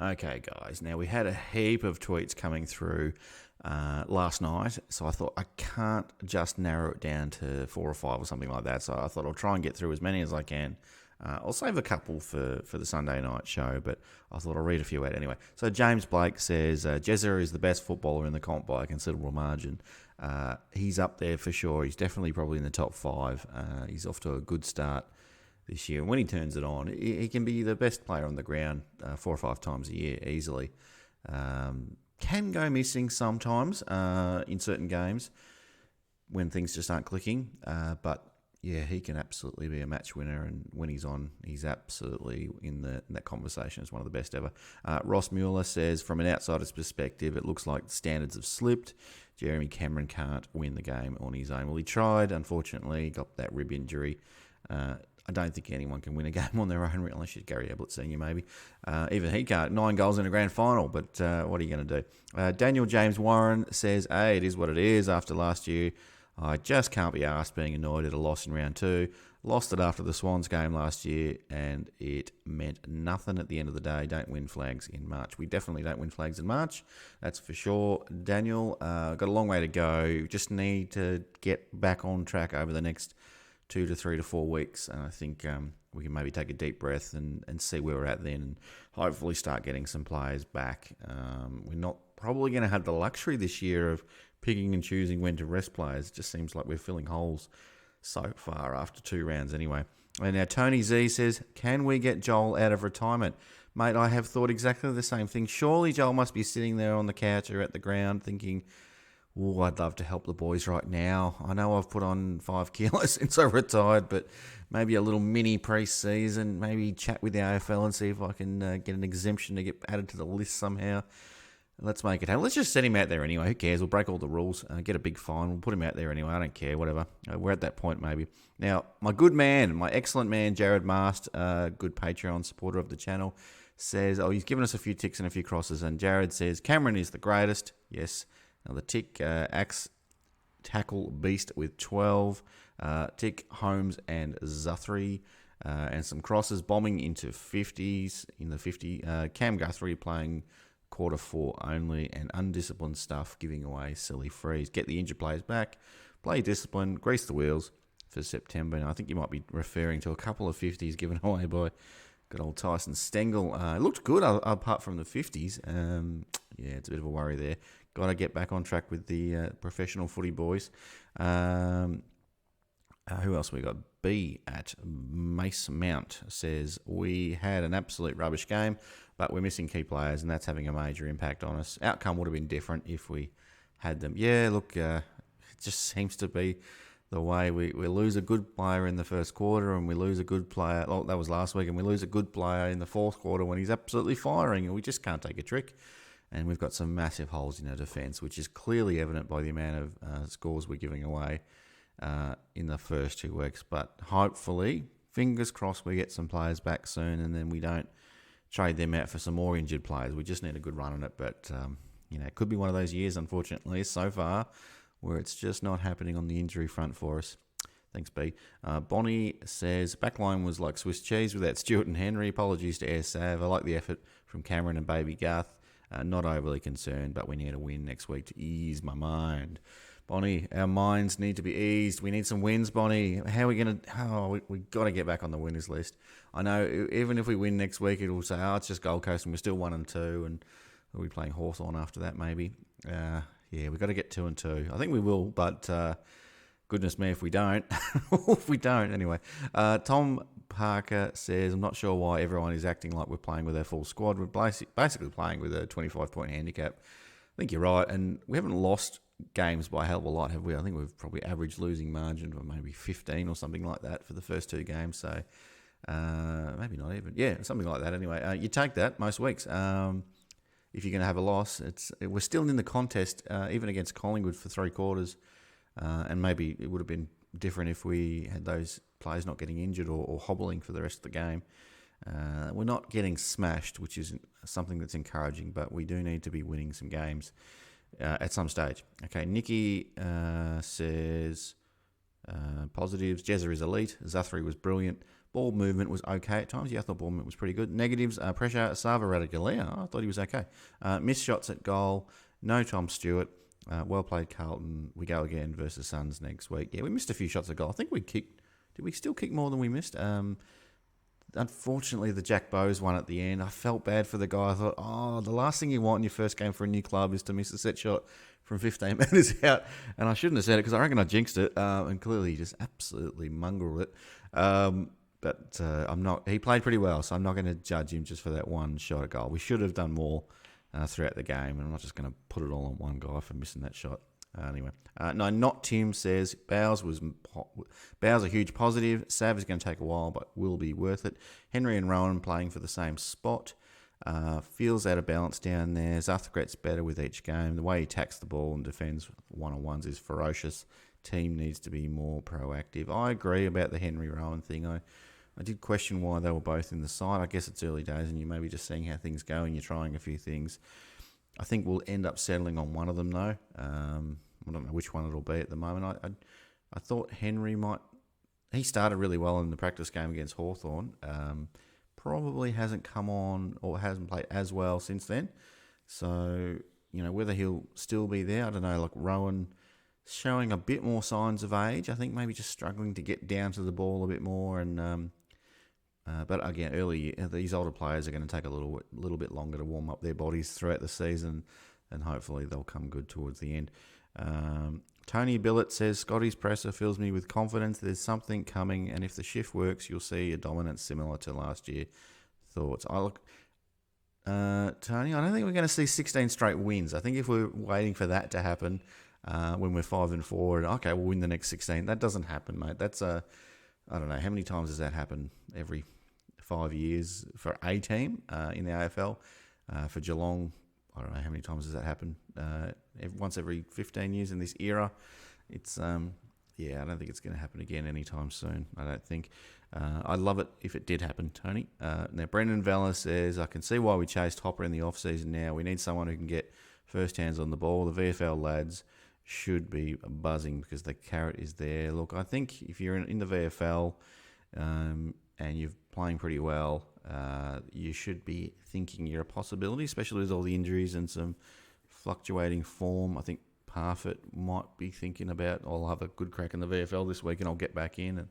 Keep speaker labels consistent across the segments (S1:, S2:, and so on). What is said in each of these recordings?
S1: Okay, guys. Now, we had a heap of tweets coming through last night, so I thought I can't just narrow it down to 4 or 5 or something like that. So I thought I'll try and get through as many as I can. I'll save a couple for the Sunday night show, but I thought I'll read a few out anyway. So James Blake says Jezza is the best footballer in the comp by a considerable margin. He's up there for sure. He's definitely probably in the top 5. He's off to a good start this year. And when he turns it on, he can be the best player on the ground 4 or 5 times a year easily. Can go missing sometimes in certain games when things just aren't clicking. But yeah, he can absolutely be a match winner, and when he's on, he's absolutely in that conversation as one of the best ever. Ross Mueller says, from an outsider's perspective, it looks like the standards have slipped. Jeremy Cameron can't win the game on his own. Well, he tried, unfortunately, got that rib injury. I don't think anyone can win a game on their own, unless you're Gary Ablett Senior, maybe. Even he can't. 9 goals in a grand final, but what are you going to do? Daniel James Warren says, hey, it is what it is. After last year, I just can't be asked being annoyed at a loss in round 2. Lost it after the Swans game last year, and it meant nothing at the end of the day. Don't win flags in March. We definitely don't win flags in March. That's for sure. Daniel, got a long way to go. Just need to get back on track over the next 2 to 3 to 4 weeks, and I think we can maybe take a deep breath and see where we're at then, and hopefully start getting some players back. We're not probably going to have the luxury this year of picking and choosing when to rest players. It just seems like we're filling holes so far after 2 rounds anyway. And now Tony Z says, can we get Joel out of retirement? Mate, I have thought exactly the same thing. Surely Joel must be sitting there on the couch or at the ground thinking, oh, I'd love to help the boys right now. I know I've put on 5 kilos since I retired, but maybe a little mini pre-season, maybe chat with the AFL and see if I can get an exemption to get added to the list somehow. Let's make it happen. Let's just send him out there anyway. Who cares? We'll break all the rules, get a big fine. We'll put him out there anyway. I don't care, whatever. We're at that point maybe. Now, my good man, my excellent man, Jared Mast, good Patreon supporter of the channel, says, he's given us a few ticks and a few crosses, and Jared says, Cameron is the greatest. Yes. Now the tick, Axe Tackle Beast with 12, tick Holmes and Zuthri, and some crosses bombing into 50s in the 50. Cam Guthrie playing quarter 4 only, and undisciplined stuff giving away silly frees. Get the injured players back, play discipline, grease the wheels for September. And I think you might be referring to a couple of 50s given away by good old Tyson Stengel. It looked good apart from the 50s. Yeah, it's a bit of a worry there. Got to get back on track with the professional footy boys. Who else we got? B at Mace Mount says, we had an absolute rubbish game, but we're missing key players, and that's having a major impact on us. Outcome would have been different if we had them. Yeah, look, it just seems to be the way we lose a good player in the first quarter, and we lose a good player, that was last week, and we lose a good player in the fourth quarter when he's absolutely firing, and we just can't take a trick. And we've got some massive holes in our defence, which is clearly evident by the amount of scores we're giving away in the first 2 weeks. But hopefully, fingers crossed, we get some players back soon, and then we don't trade them out for some more injured players. We just need a good run on it. But, it could be one of those years, unfortunately, so far, where it's just not happening on the injury front for us. Thanks, B. Bonnie says, backline was like Swiss cheese without Stewart and Henry. Apologies to Air Sav. I like the effort from Cameron and Baby Garth. Not overly concerned, but we need a win next week to ease my mind. Bonnie, our minds need to be eased. We need some wins, Bonnie. How are we going to... we got to get back on the winners list. I know even if we win next week, it will say, it's just Gold Coast and we're still 1 and 2, and we'll be playing Hawthorn after that maybe. Yeah, we've got to get 2 and 2. I think we will, but goodness me if we don't. If we don't, anyway. Tom Parker says, I'm not sure why everyone is acting like we're playing with our full squad. We're basically playing with a 25-point handicap. I think you're right, and we haven't lost games by a hell of a lot, have we? I think we've probably averaged losing margin of maybe 15 or something like that for the first 2 games, so maybe not even. Yeah, something like that anyway. You take that most weeks. If you're going to have a loss, we're still in the contest, even against Collingwood for 3 quarters, and maybe it would have been different if we had those players not getting injured or hobbling for the rest of the game. We're not getting smashed, which is something that's encouraging, but we do need to be winning some games at some stage. Okay, Nikki says, positives, Jezza is elite, Zuthri was brilliant, Ball movement was okay at times. Yeah, I thought ball movement was pretty good. Negatives, pressure, Sava Radigalea. I thought he was okay. Missed shots at goal. No Tom Stewart. Well played, Carlton. We go again versus Suns next week. Yeah, we missed a few shots at goal. I think we kicked... Did we still kick more than we missed? Unfortunately, the Jack Bowes one at the end, I felt bad for the guy. I thought, the last thing you want in your first game for a new club is to miss a set shot from 15 metres out. And I shouldn't have said it because I reckon I jinxed it. And clearly he just absolutely mongreled it. But I'm not. He played pretty well, so I'm not going to judge him just for that one shot at goal. We should have done more throughout the game, and I'm not just going to put it all on one guy for missing that shot. Anyway, no, not Tim says Bowes a huge positive. Sav is going to take a while, but will be worth it. Henry and Rowan playing for the same spot. Feels out of balance down there. Zuthgret's better with each game. The way he attacks the ball and defends one-on-ones is ferocious. Team needs to be more proactive. I agree about the Henry Rowan thing. I did question why they were both in the side. I guess it's early days and you may be just seeing how things go and you're trying a few things. I think we'll end up settling on one of them though. I don't know which one it'll be at the moment. I thought Henry might... He started really well in the practice game against Hawthorn. Probably hasn't come on or hasn't played as well since then. So, whether he'll still be there, I don't know. Like Rowan showing a bit more signs of age. I think maybe just struggling to get down to the ball a bit more. And but again, these older players are going to take a little bit longer to warm up their bodies throughout the season, and hopefully they'll come good towards the end. Tony Billett says, Scotty's presser fills me with confidence. There's something coming, and if the shift works, you'll see a dominance similar to last year. Thoughts? Tony, I don't think we're going to see 16 straight wins. I think if we're waiting for that to happen when we're 5-4, and okay, we'll win the next 16. That doesn't happen, mate. That's I don't know, how many times does that happen? Every 5 years for a team in the AFL. For Geelong, I don't know how many times does that happen. Once every 15 years in this era. It's I don't think it's going to happen again anytime soon. I don't think. I'd love it if it did happen, Tony. Now, Brendan Vella says, I can see why we chased Hopper in the off-season now. We need someone who can get first hands on the ball. The VFL lads should be buzzing because the carrot is there. Look, I think if you're in the VFL and you're playing pretty well, you should be thinking you're a possibility, especially with all the injuries and some fluctuating form. I think Parfitt might be thinking about, I'll have a good crack in the VFL this week and I'll get back in.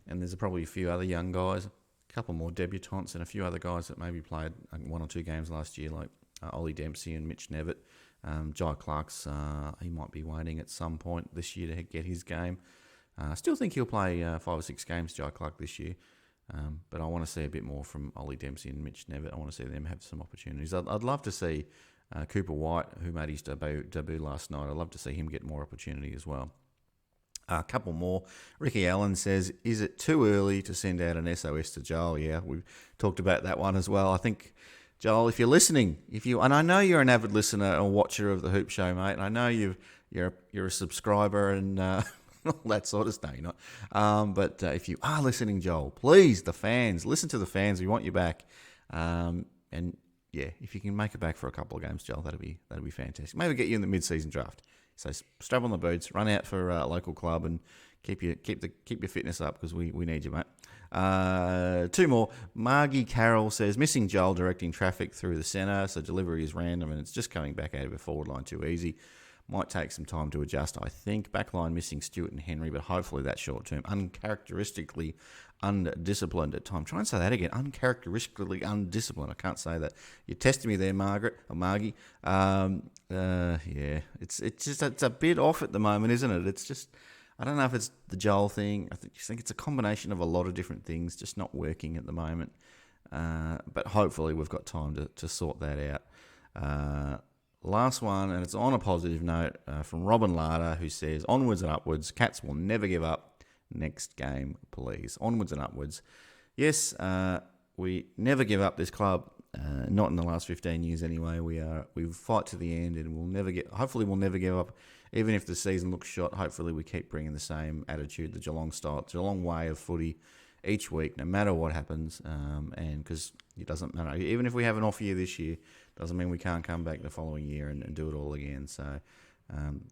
S1: And there's probably a few other young guys, a couple more debutants and a few other guys that maybe played 1 or 2 games last year, like Ollie Dempsey and Mitch Nevitt. Jai Clark's, he might be waiting at some point this year to get his game. I still think he'll play 5 or 6 games, Jai Clark, this year. But I want to see a bit more from Ollie Dempsey and Mitch Nevitt. I want to see them have some opportunities. I'd love to see Cooper White, who made his debut last night. I'd love to see him get more opportunity as well. A couple more. Ricky Allen says, is it too early to send out an SOS to Joel? Yeah, we've talked about that one as well. I think, Joel, if you're listening, and I know you're an avid listener or watcher of the Hoop Show, mate, and I know you're a subscriber and all that sort of stuff, you're not. But if you are listening, Joel, please, the fans, listen to the fans. We want you back. And yeah, if you can make it back for a couple of games, Joel, that'd be fantastic. Maybe get you in the mid-season draft. So strap on the boots, run out for a local club, and keep your fitness up because we need you, mate. 2 more. Margie Carroll says, missing Joel directing traffic through the centre, so delivery is random and it's just coming back out of a forward line too easy. Might take some time to adjust, I think. Backline missing Stewart and Henry, but hopefully that's short term. Uncharacteristically undisciplined at times. Try and say that again. Uncharacteristically undisciplined. I can't say that. You're testing me there, Margie. Yeah, it's a bit off at the moment, isn't it? It's just, I don't know if it's the Joel thing. I think it's a combination of a lot of different things just not working at the moment. But hopefully we've got time to sort that out. Last one, and it's on a positive note, from Robin Larder, who says, onwards and upwards, Cats will never give up. Next game, please. Onwards and upwards. Yes, we never give up this club, not in the last 15 years anyway. We fight to the end, and hopefully we'll never give up. Even if the season looks shot, hopefully we keep bringing the same attitude, the Geelong style, Geelong way of footy each week, no matter what happens. And because it doesn't matter, even if we have an off year this year, doesn't mean we can't come back the following year and do it all again. So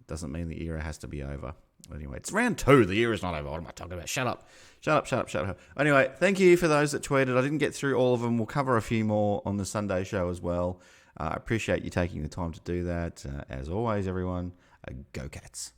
S1: doesn't mean the era has to be over. Anyway, it's round 2. The year is not over. What am I talking about? Shut up. Shut up. Anyway, thank you for those that tweeted. I didn't get through all of them. We'll cover a few more on the Sunday show as well. I appreciate you taking the time to do that. As always, everyone, go Cats.